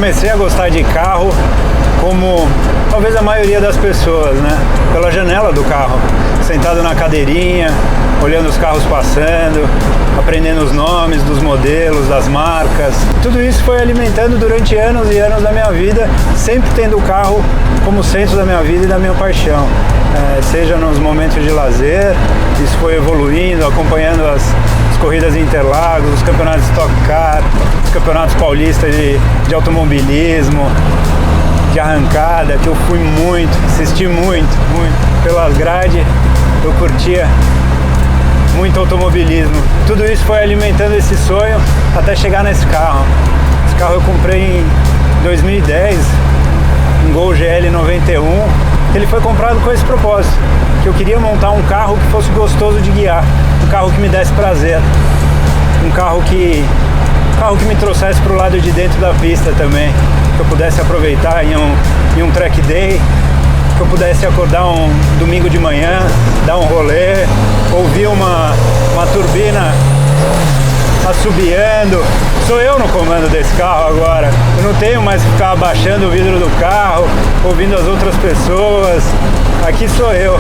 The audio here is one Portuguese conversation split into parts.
comecei a gostar de carro como talvez a maioria das pessoas, né? Pela janela do carro, sentado na cadeirinha, olhando os carros passando, aprendendo os nomes dos modelos, das marcas. Tudo isso foi alimentando durante anos e anos da minha vida, sempre tendo o carro como centro da minha vida e da minha paixão. Seja nos momentos de lazer, isso foi evoluindo, acompanhando as corridas em Interlagos, os campeonatos de Stock Car, os campeonatos paulistas de automobilismo, de arrancada, que eu fui muito, assisti muito pelas grades, eu curtia muito automobilismo. Tudo isso foi alimentando esse sonho até chegar nesse carro. Esse carro eu comprei em 2010, um Gol GL 91. Ele foi comprado com esse propósito, que eu queria montar um carro que fosse gostoso de guiar, um carro que me desse prazer, um carro que me trouxesse para o lado de dentro da pista também, que eu pudesse aproveitar em um track day, que eu pudesse acordar um domingo de manhã, dar um rolê, ouvir uma turbina assobiando. Sou eu no comando desse carro agora. Eu não tenho mais que ficar abaixando o vidro do carro, ouvindo as outras pessoas. Aqui sou eu.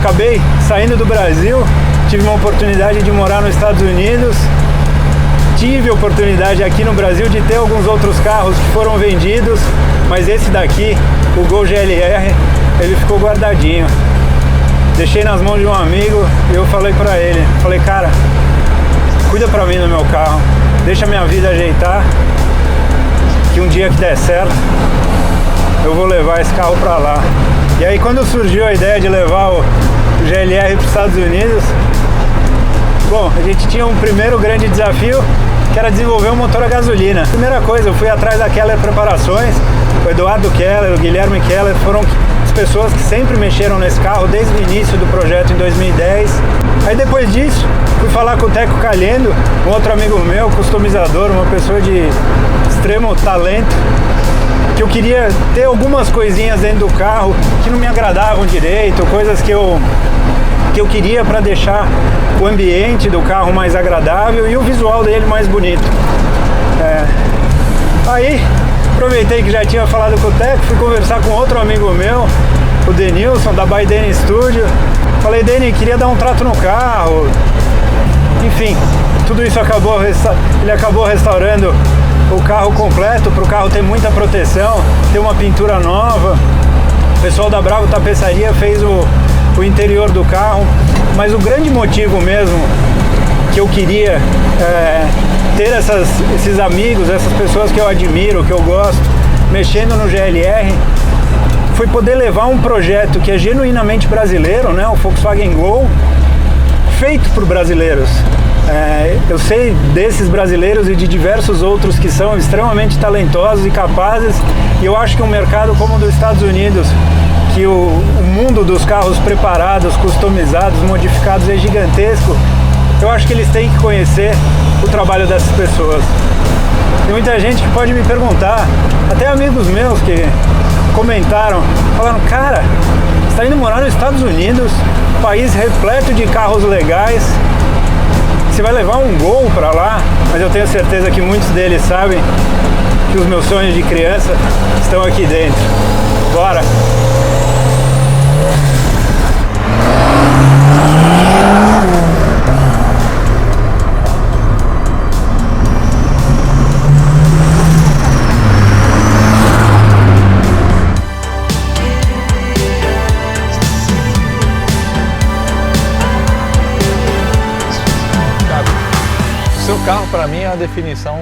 Acabei saindo do Brasil, tive uma oportunidade de morar nos Estados Unidos, tive a oportunidade aqui no Brasil de ter alguns outros carros que foram vendidos, mas esse daqui, o Gol GLR, ele ficou guardadinho. Deixei nas mãos de um amigo e eu falei pra ele, cara, cuida pra mim no meu carro, deixa minha vida ajeitar, que um dia que der certo, eu vou levar esse carro pra lá. E aí quando surgiu a ideia de levar o GLR para os Estados Unidos, bom, a gente tinha um primeiro grande desafio, que era desenvolver um motor a gasolina. Primeira coisa, eu fui atrás da Keller Preparações, o Eduardo Keller, o Guilherme Keller, foram as pessoas que sempre mexeram nesse carro desde o início do projeto em 2010. Aí depois disso, fui falar com o Teco Calhendo, um outro amigo meu, customizador, uma pessoa de extremo talento, que eu queria ter algumas coisinhas dentro do carro que não me agradavam direito, coisas que eu queria para deixar o ambiente do carro mais agradável e o visual dele mais bonito. Aí, aproveitei que já tinha falado com o Teco, fui conversar com outro amigo meu, o Denilson, da By Denny Studio. Falei, Denny, queria dar um trato no carro. Enfim, tudo isso ele acabou restaurando o carro completo, para o carro ter muita proteção, ter uma pintura nova. O pessoal da Bravo Tapeçaria fez o interior do carro, mas o grande motivo mesmo que eu queria ter esses amigos, essas pessoas que eu admiro, que eu gosto, mexendo no GLR, foi poder levar um projeto que é genuinamente brasileiro, né, o Volkswagen Gol, feito por brasileiros. Eu sei desses brasileiros e de diversos outros que são extremamente talentosos e capazes, e eu acho que um mercado como o dos Estados Unidos, que o mundo dos carros preparados, customizados, modificados é gigantesco, eu acho que eles têm que conhecer o trabalho dessas pessoas. Tem muita gente que pode me perguntar, até amigos meus que comentaram, falaram, cara, você está indo morar nos Estados Unidos, país repleto de carros legais, você vai levar um Gol para lá? Mas eu tenho certeza que muitos deles sabem que os meus sonhos de criança estão aqui dentro. Bora! O seu carro, para mim, é a definição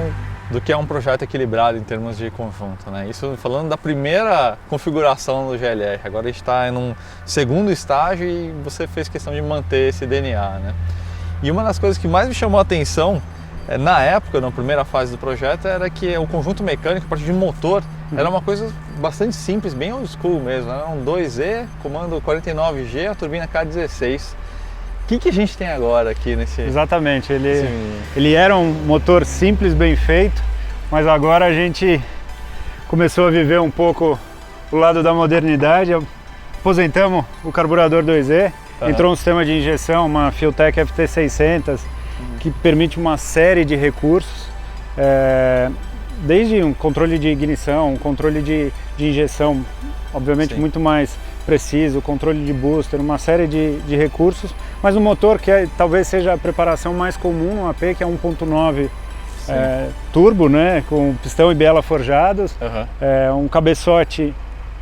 do que é um projeto equilibrado em termos de conjunto, né? Isso falando da primeira configuração do GLR. Agora a gente está em um segundo estágio e você fez questão de manter esse DNA, né? E uma das coisas que mais me chamou a atenção Na época, na primeira fase do projeto, era que o conjunto mecânico, a partir de motor, era uma coisa bastante simples, bem old school mesmo. Era um 2E, comando 49G, a turbina K16. O que a gente tem agora aqui nesse... Exatamente, ele era um motor simples, bem feito, mas agora a gente começou a viver um pouco o lado da modernidade. Aposentamos o carburador 2E, entrou um sistema de injeção, uma Fueltech FT600, que permite uma série de recursos, desde um controle de ignição, um controle de injeção, obviamente muito mais preciso, controle de booster, uma série de recursos, mas um motor que talvez seja a preparação mais comum no AP, que é 1.9 turbo, né, com pistão e biela forjados, um cabeçote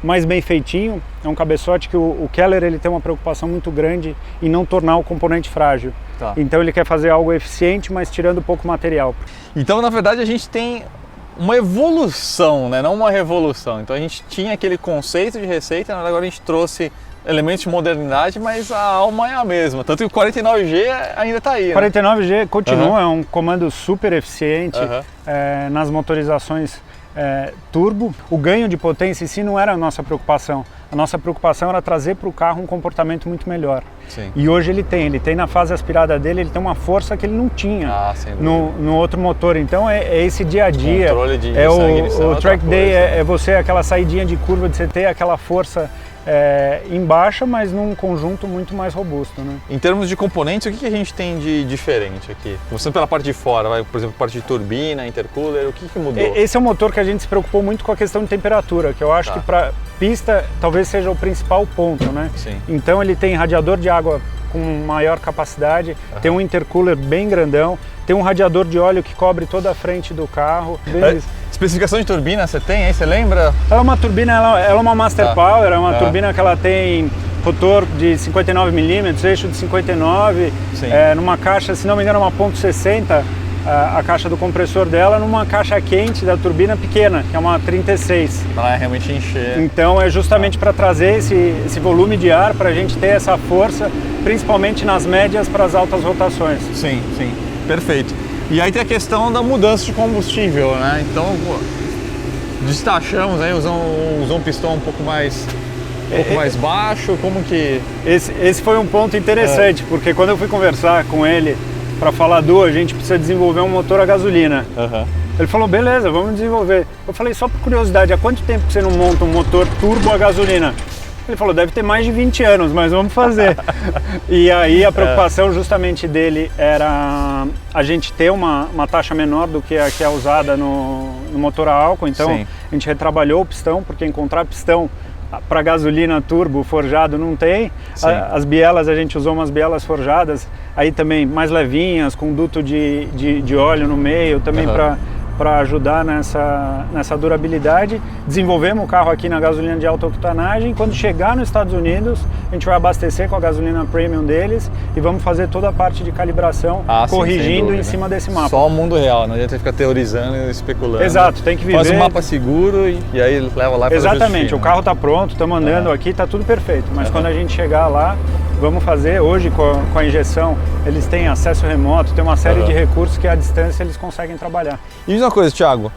mais bem feitinho, é um cabeçote que o Keller ele tem uma preocupação muito grande em não tornar o componente frágil. Então ele quer fazer algo eficiente, mas tirando pouco material. Então, na verdade, a gente tem uma evolução, né? Não uma revolução. Então a gente tinha aquele conceito de receita, agora a gente trouxe elementos de modernidade, mas a alma é a mesma. Tanto que o 49G ainda está aí. 49G continua, é um comando super eficiente nas motorizações turbo. O ganho de potência em si não era a nossa preocupação. A nossa preocupação era trazer para o carro um comportamento muito melhor. E hoje ele tem na fase aspirada dele, ele tem uma força que ele não tinha no outro motor. Então é esse dia a dia, o track day, é você aquela saidinha de curva, de você ter aquela força em baixa, mas num conjunto muito mais robusto, né? Em termos de componentes, o que a gente tem de diferente aqui? Começando pela parte de fora, por exemplo, parte de turbina, intercooler, o que mudou? Esse é um motor que a gente se preocupou muito com a questão de temperatura, que eu acho que para pista talvez seja o principal ponto, né? Então ele tem radiador de água com maior capacidade, tem um intercooler bem grandão, tem um radiador de óleo que cobre toda a frente do carro. Especificação de turbina você tem aí, você lembra? Ela é uma turbina, ela é uma Master Power, é uma turbina que ela tem rotor de 59 mm, eixo de 59, numa caixa, se não me engano, uma .60, a caixa do compressor dela, numa caixa quente da turbina pequena, que é uma 36. Para realmente encher. Então é justamente para trazer esse volume de ar, para a gente ter essa força, principalmente nas médias para as altas rotações. Sim, perfeito. E aí tem a questão da mudança de combustível, né? Então, destachamos aí, usamos um pistão um pouco mais baixo, como que... Esse foi um ponto interessante, porque quando eu fui conversar com ele para falar a gente precisa desenvolver um motor a gasolina. Ele falou, beleza, vamos desenvolver. Eu falei, só por curiosidade, há quanto tempo que você não monta um motor turbo a gasolina? Ele falou, deve ter mais de 20 anos, mas vamos fazer. E aí a preocupação justamente dele era a gente ter uma taxa menor do que a que é usada no motor a álcool. Então a gente retrabalhou o pistão, porque encontrar pistão para gasolina turbo forjado não tem. As bielas, a gente usou umas bielas forjadas, aí também mais levinhas, com duto de óleo no meio, também para ajudar nessa durabilidade. Desenvolvemos o carro aqui na gasolina de alta octanagem. Quando chegar nos Estados Unidos, a gente vai abastecer com a gasolina premium deles e vamos fazer toda a parte de calibração, corrigindo em cima desse mapa. Só o mundo real, não adianta ficar teorizando e especulando. Exato, tem que viver. Faz um mapa seguro e aí leva lá para Exatamente, o carro está pronto, estamos andando aqui, está tudo perfeito. Mas quando a gente chegar lá, vamos fazer. Hoje com a injeção, eles têm acesso remoto, tem uma série de recursos que à distância eles conseguem trabalhar. E diz uma coisa, Thiago,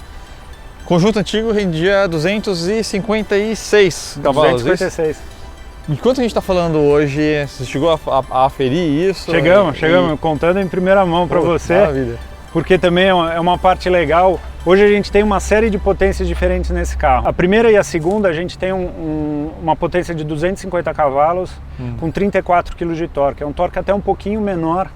conjunto antigo rendia 256 cavalos. 256. De quanto a gente está falando hoje? Você chegou a aferir isso? Chegamos, contando em primeira mão para você. Maravilha. Porque também é uma parte legal. Hoje a gente tem uma série de potências diferentes nesse carro. A primeira e a segunda a gente tem uma potência de 250 cavalos com 34 kg de torque. É um torque até um pouquinho menor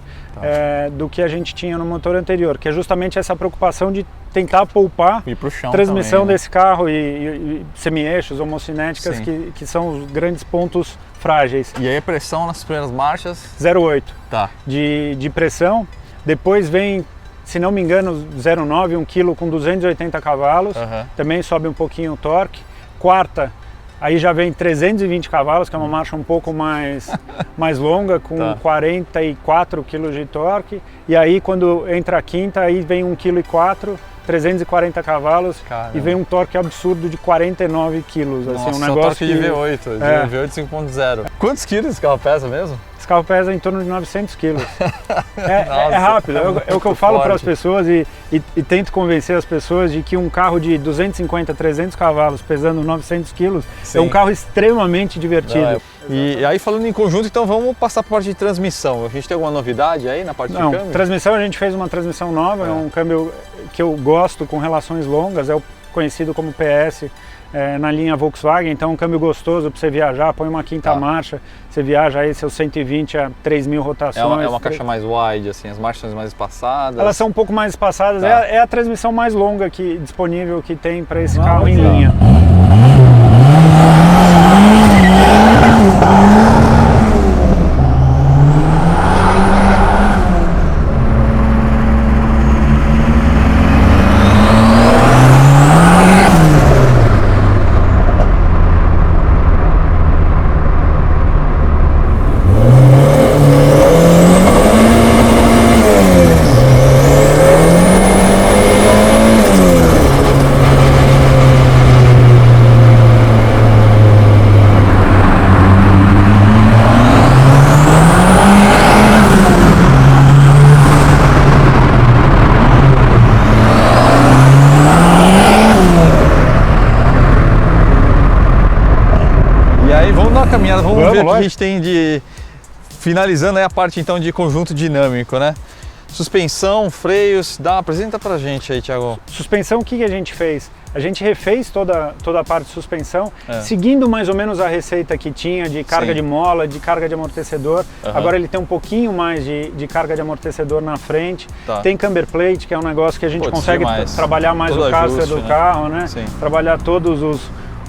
do que a gente tinha no motor anterior, que é justamente essa preocupação de tentar poupar transmissão também, né? desse carro e semi-eixos, homocinéticas, que são os grandes pontos frágeis. E aí a pressão nas primeiras marchas? 0,8 de pressão. Depois vem, se não me engano, 0,9, 1 kg com 280 cavalos, também sobe um pouquinho o torque. Quarta, aí já vem 320 cavalos, que é uma marcha um pouco mais longa, com 44 kg de torque. E aí quando entra a quinta, aí vem 1,4 kg, 340 cavalos. Caramba. E vem um torque absurdo de 49 quilos. Nossa, assim, um negócio torque de V8, de V8 5.0. Quantos quilos esse carro pesa mesmo? Esse carro pesa em torno de 900 quilos. Nossa, é rápido, é o que eu falo para as forte. pessoas e tento convencer as pessoas de que um carro de 250, 300 cavalos pesando 900 quilos Sim. é um carro extremamente divertido. E aí falando em conjunto, então vamos passar para a parte de transmissão. A gente tem alguma novidade aí na parte de câmbio? Transmissão, a gente fez uma transmissão nova, é um câmbio que eu gosto com relações longas, é o conhecido como PS na linha Volkswagen, então é um câmbio gostoso para você viajar, põe uma quinta marcha, você viaja aí seus 120 a 3.000 rotações. É uma caixa mais wide, assim, as marchas são mais espaçadas? Elas são um pouco mais espaçadas, é a transmissão mais longa disponível que tem para esse carro em linha. Caminhada, vamos ver o que a gente tem de... Finalizando aí a parte então de conjunto dinâmico, né? Suspensão, freios, apresenta pra gente aí, Thiago. Suspensão, o que a gente fez? A gente refez toda a parte de suspensão, seguindo mais ou menos a receita que tinha de carga de mola, de carga de amortecedor. Agora ele tem um pouquinho mais de carga de amortecedor na frente. Tem camber plate, que é um negócio que a gente consegue trabalhar mais o caster do carro, né? Trabalhar todos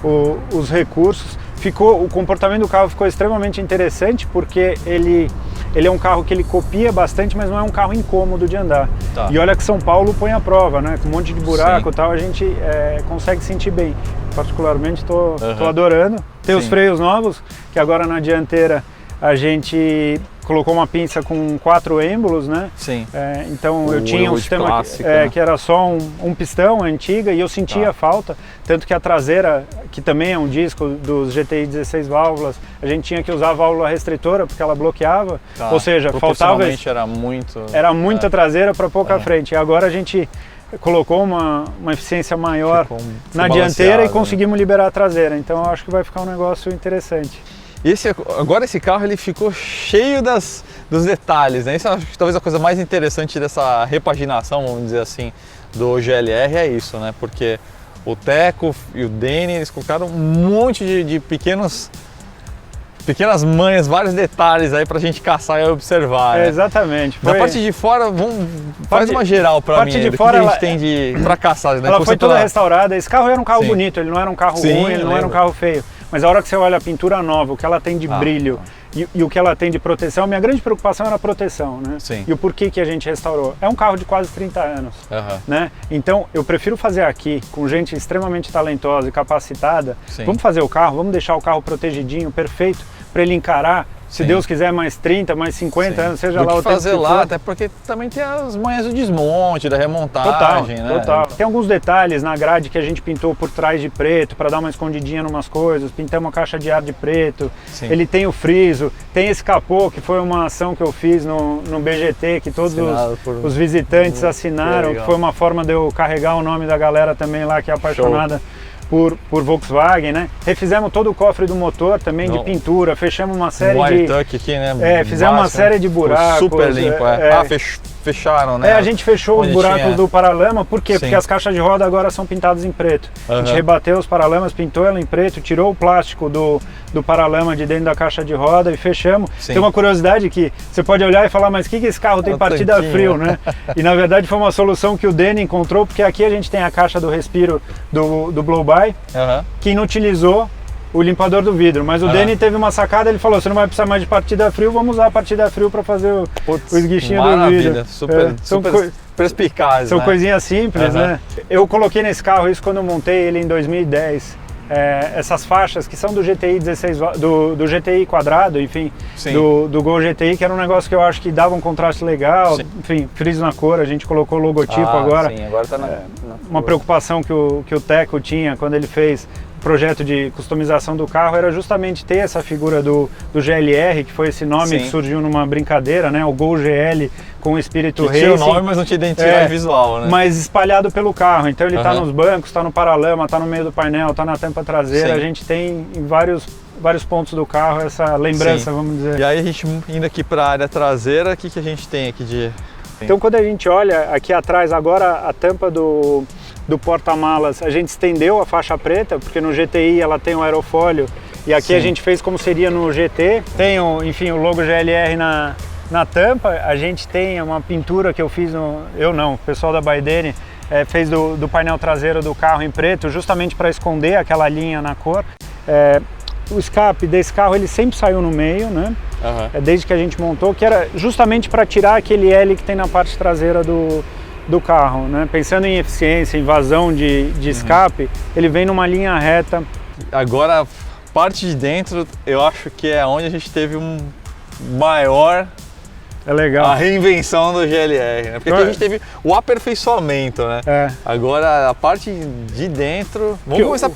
os recursos. O comportamento do carro ficou extremamente interessante porque ele é um carro que ele copia bastante, mas não é um carro incômodo de andar. E olha que São Paulo põe à prova, né? Com um monte de buraco e tal, a gente consegue sentir bem. Particularmente estou adorando. Tem os freios novos, que agora na dianteira a gente colocou uma pinça com 4 êmbolos, né? Sim. Então eu tinha um sistema clássico, que era só um pistão, antiga, e eu sentia falta. Tanto que a traseira, que também é um disco dos GTI 16 válvulas, a gente tinha que usar a válvula restritora porque ela bloqueava. Ou seja, faltava... Era muita traseira para pouca frente. E agora a gente colocou uma eficiência maior na dianteira e conseguimos liberar a traseira. Então eu acho que vai ficar um negócio interessante. Agora esse carro ele ficou cheio dos detalhes, né? Isso eu acho que talvez a coisa mais interessante dessa repaginação, vamos dizer assim, do GLR é isso, né? Porque o Teco e o Deni, eles colocaram um monte de pequenas manhas, vários detalhes aí pra gente caçar e observar, né? Exatamente. Da parte de fora, faz uma geral pra mim, do que a gente tem pra caçar, né? Ela foi toda restaurada, esse carro era um carro bonito, ele não era um carro ruim, ele não era um carro feio. Mas a hora que você olha a pintura nova, o que ela tem de brilho e o que ela tem de proteção, minha grande preocupação era a proteção, né? E o porquê que a gente restaurou. É um carro de quase 30 anos, né? Então eu prefiro fazer aqui com gente extremamente talentosa e capacitada. Vamos fazer o carro, vamos deixar o carro protegidinho, perfeito, para ele encarar. Se Deus quiser, mais 30, mais 50 anos, seja lá o tempo que fazer lá, até porque também tem as manhas do desmonte, da remontagem, né? Total. Tem alguns detalhes na grade que a gente pintou por trás de preto, para dar uma escondidinha em umas coisas, pintamos uma caixa de ar de preto, ele tem o friso, tem esse capô, que foi uma ação que eu fiz no BGT, que todos os visitantes assinaram, que foi uma forma de eu carregar o nome da galera também lá, que é apaixonada por Volkswagen, né? Refizemos todo o cofre do motor também de pintura, fechamos uma série aqui, né? Fizemos uma série de buracos. Super limpo, fecharam, né? A gente fechou os buracos do paralama, por quê? Porque as caixas de roda agora são pintadas em preto. A gente rebateu os paralamas, pintou ela em preto, tirou o plástico do paralama de dentro da caixa de roda e fechamos. Tem uma curiosidade que você pode olhar e falar, mas o que esse carro tem partida frio, né? E na verdade foi uma solução que o Deni encontrou, porque aqui a gente tem a caixa do respiro do blow-by, que inutilizou o limpador do vidro, mas o Deni teve uma sacada, ele falou, você não vai precisar mais de partida frio, vamos usar a partida frio para fazer o esguichinho do vidro. Super perspicaz, São coisinhas simples, né? Eu coloquei nesse carro isso quando eu montei ele em 2010. Essas faixas que são do GTI 16, do GTI quadrado, enfim, do Gol GTI, que era um negócio que eu acho que dava um contraste legal, enfim, friso na cor, a gente colocou o logotipo agora. Agora tá uma preocupação que o Teco tinha quando ele fez projeto de customização do carro era justamente ter essa figura do GLR, que foi esse nome que surgiu numa brincadeira, né? O Gol GL com o espírito racing. Tinha o nome, mas não tinha identidade visual, né? Mas espalhado pelo carro. Então ele está nos bancos, está no paralama, está no meio do painel, está na tampa traseira. Sim. A gente tem em vários pontos do carro essa lembrança, vamos dizer. E aí a gente indo aqui para a área traseira, o que a gente tem aqui de... Então quando a gente olha aqui atrás, agora a tampa do porta-malas, a gente estendeu a faixa preta, porque no GTI ela tem um aerofólio, e aqui a gente fez como seria no GT. Tem, enfim, o logo GLR na tampa. A gente tem uma pintura que eu fiz, o pessoal da Baidene fez do painel traseiro do carro em preto, justamente para esconder aquela linha na cor. O escape desse carro ele sempre saiu no meio, né? Desde que a gente montou, que era justamente para tirar aquele L que tem na parte traseira do carro, né? Pensando em eficiência, em vazão de escape, ele vem numa linha reta. Agora, a parte de dentro, eu acho que é onde a gente teve um maior... a reinvenção do GLR, né? Porque aqui a gente teve o aperfeiçoamento, né? Agora, a parte de dentro... Vamos começar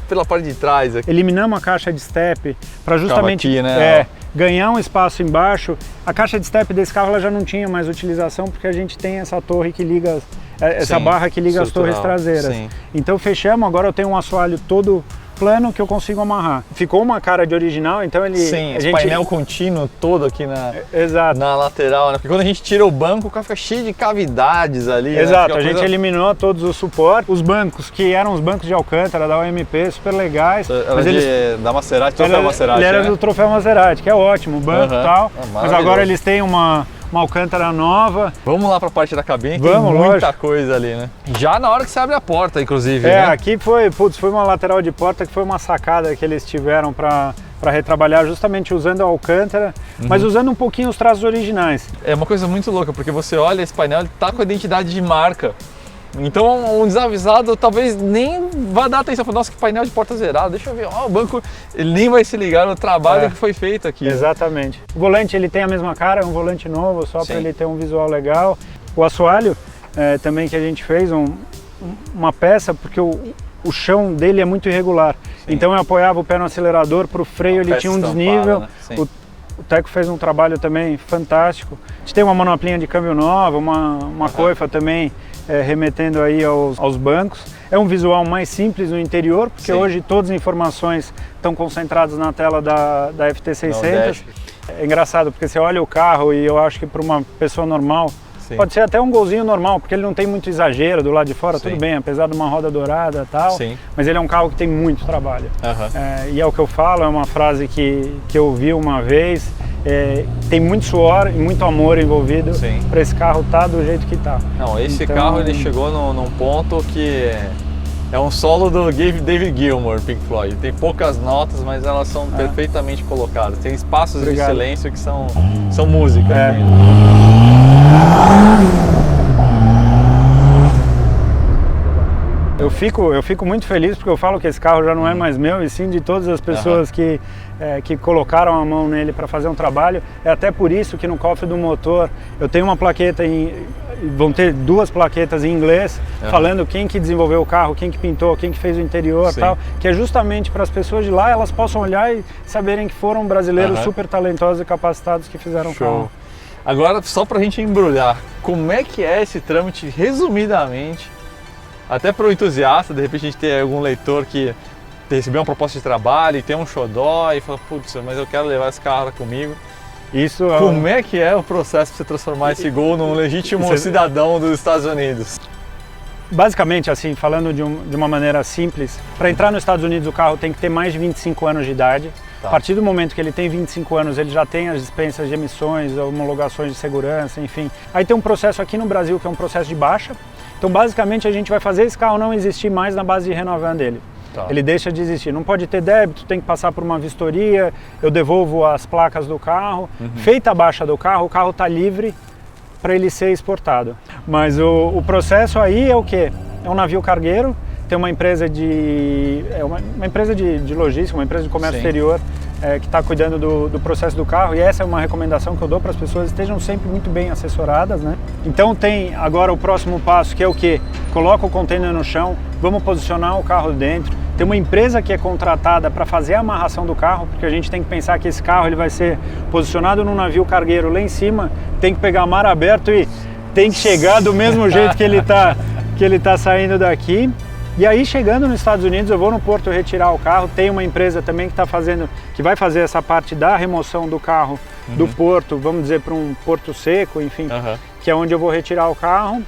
pela parte de trás aqui. Eliminamos a caixa de step para justamente aqui, né? ganhar um espaço embaixo. A caixa de step desse carro ela já não tinha mais utilização, porque a gente tem essa torre que liga, essa barra que liga as torres traseiras. Então fechamos, agora eu tenho um assoalho todo plano que eu consigo amarrar. Ficou uma cara de original, então ele... Esse painel contínuo todo aqui na lateral, né? Porque quando a gente tira o banco, o carro fica cheio de cavidades ali. Exato, a gente eliminou todos os suportes. Os bancos, que eram os bancos de Alcântara, da OMP, super legais. Mas da Maserati, troféu Maserati. Ele era do troféu Maserati, que é ótimo, o banco e tal. Mas agora eles têm uma Alcântara nova. Vamos lá para a parte da cabine, tem muita coisa ali, né? Já na hora que você abre a porta, inclusive, né? Aqui foi uma lateral de porta que foi uma sacada que eles tiveram para retrabalhar, justamente usando a Alcântara, mas usando um pouquinho os traços originais. É uma coisa muito louca, porque você olha esse painel, ele tá com a identidade de marca. Então um desavisado talvez nem vá dar atenção para nossa, que painel de porta zerado, deixa eu ver, o banco, ele nem vai se ligar no trabalho que foi feito aqui. Exatamente. O volante ele tem a mesma cara, é um volante novo, só para ele ter um visual legal. O assoalho também que a gente fez, uma peça, porque o chão dele é muito irregular. Então eu apoiava o pé no acelerador, para o freio ele tinha um desnível. Né? O Teco fez um trabalho também fantástico. A gente tem uma manoplinha de câmbio nova, uma coifa também remetendo aí aos bancos. É um visual mais simples no interior, porque hoje todas as informações estão concentradas na tela da FT600. É engraçado, porque você olha o carro e eu acho que para uma pessoa normal, pode ser até um golzinho normal, porque ele não tem muito exagero do lado de fora, tudo bem, apesar de uma roda dourada e tal, mas ele é um carro que tem muito trabalho. E é o que eu falo, é uma frase que eu ouvi uma vez, tem muito suor e muito amor envolvido para esse carro estar do jeito que está. Não, esse carro ele chegou num ponto que é um solo do David Gilmour, Pink Floyd. Tem poucas notas, mas elas são perfeitamente colocadas. Tem espaços de silêncio que são música. Eu fico muito feliz porque eu falo que esse carro já não é mais meu, e sim de todas as pessoas que colocaram a mão nele para fazer um trabalho. É até por isso que no cofre do motor eu tenho uma plaqueta vão ter 2 plaquetas em inglês falando quem que desenvolveu o carro, quem que pintou, quem que fez o interior, tal, que é justamente para as pessoas de lá elas possam olhar e saberem que foram brasileiros super talentosos e capacitados que fizeram o carro. Agora, só para a gente embrulhar, como é que é esse trâmite, resumidamente, até para o entusiasta, de repente a gente tem algum leitor que recebeu uma proposta de trabalho e tem um xodó e fala, putz, mas eu quero levar esse carro comigo. Como é que é o processo para você transformar esse Gol num legítimo cidadão dos Estados Unidos? Basicamente, assim, falando de uma maneira simples, para entrar nos Estados Unidos o carro tem que ter mais de 25 anos de idade. A partir do momento que ele tem 25 anos, ele já tem as dispensas de emissões, homologações de segurança, enfim. Aí tem um processo aqui no Brasil que é um processo de baixa. Então, basicamente, a gente vai fazer esse carro não existir mais na base de Renovan dele. Ele deixa de existir. Não pode ter débito, tem que passar por uma vistoria, eu devolvo as placas do carro. Feita a baixa do carro, o carro está livre para ele ser exportado. Mas o processo aí é o quê? É um navio cargueiro, tem uma empresa uma empresa de logística, uma empresa de comércio exterior que está cuidando do processo do carro, e essa é uma recomendação que eu dou para as pessoas, estejam sempre muito bem assessoradas, né? Então tem agora o próximo passo, que é o quê? Coloca o container no chão, vamos posicionar o carro dentro, Tem uma empresa que é contratada para fazer a amarração do carro, porque a gente tem que pensar que esse carro ele vai ser posicionado num navio cargueiro lá em cima, tem que pegar mar aberto e tem que chegar do mesmo jeito que ele tá saindo daqui. E aí, chegando nos Estados Unidos, eu vou no porto retirar o carro. Tem uma empresa também que vai fazer essa parte da remoção do carro do porto, vamos dizer, para um porto seco, enfim, que é onde eu vou retirar o carro.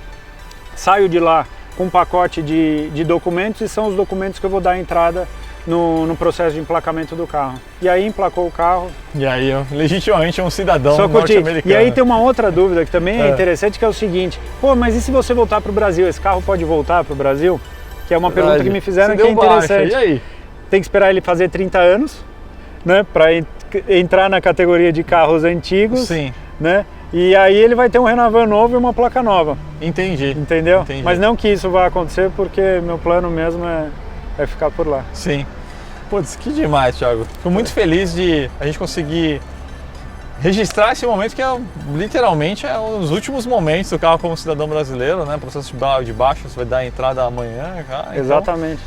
Saio de lá com um pacote de documentos e são os documentos que eu vou dar entrada no processo de emplacamento do carro. E aí emplacou o carro. E aí, legitimamente, é um cidadão norte-americano. E aí tem uma outra dúvida que também é interessante, que é o seguinte: pô, mas e se você voltar para o Brasil? Esse carro pode voltar para o Brasil? Que é uma pergunta que me fizeram, que é interessante. E aí? Tem que esperar ele fazer 30 anos, né, para entrar na categoria de carros antigos. Sim. Né? E aí ele vai ter um Renavan novo e uma placa nova. Entendi. Entendeu? Entendi. Mas não que isso vá acontecer, porque meu plano mesmo é ficar por lá. Sim. Putz, que demais, Thiago. Fico muito feliz de a gente conseguir registrar esse momento que literalmente é um dos últimos momentos do carro como cidadão brasileiro, né? O processo de baixa vai dar entrada amanhã. Então, exatamente.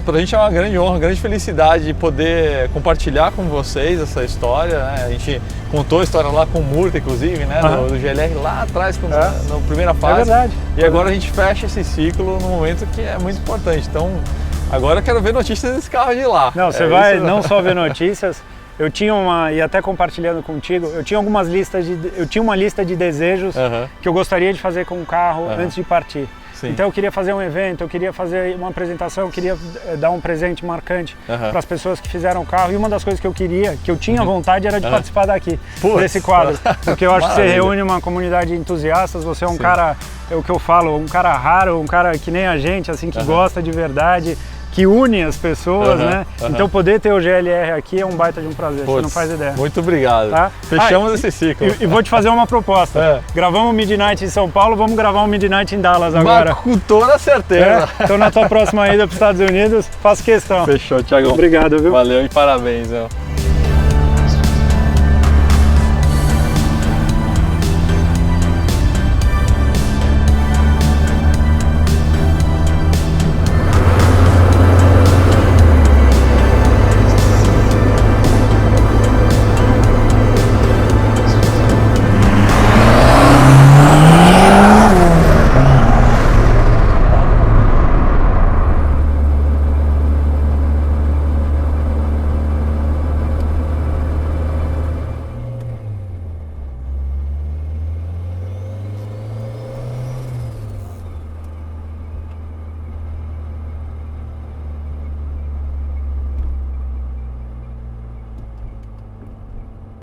Pra gente é uma grande honra, uma grande felicidade de poder compartilhar com vocês essa história, né? A gente contou a história lá com o Murta, inclusive, né? Do GLR lá atrás, na primeira fase. É verdade. E agora a gente fecha esse ciclo num momento que é muito importante. Então, agora eu quero ver notícias desse carro de lá. Não, você vai não só ver notícias. Eu tinha e até compartilhando contigo, eu tinha uma lista de desejos que eu gostaria de fazer com o carro antes de partir. Sim. Então eu queria fazer um evento, eu queria fazer uma apresentação, eu queria dar um presente marcante para as pessoas que fizeram o carro. E uma das coisas que eu tinha vontade, era de participar daqui, desse quadro. Porque eu acho que você reúne uma comunidade de entusiastas, você é um cara, é o que eu falo, um cara raro, um cara que nem a gente, assim, que gosta de verdade, que une as pessoas, né? Então poder ter o GLR aqui é um baita de um prazer, você não faz ideia. Muito obrigado. Tá? Fechamos esse ciclo. E vou te fazer uma proposta. Gravamos o Midnight em São Paulo, vamos gravar um Midnight em Dallas agora. Com toda certeza. Então na tua próxima ida para os Estados Unidos, faço questão. Fechou, Thiago. Obrigado, viu? Valeu e parabéns.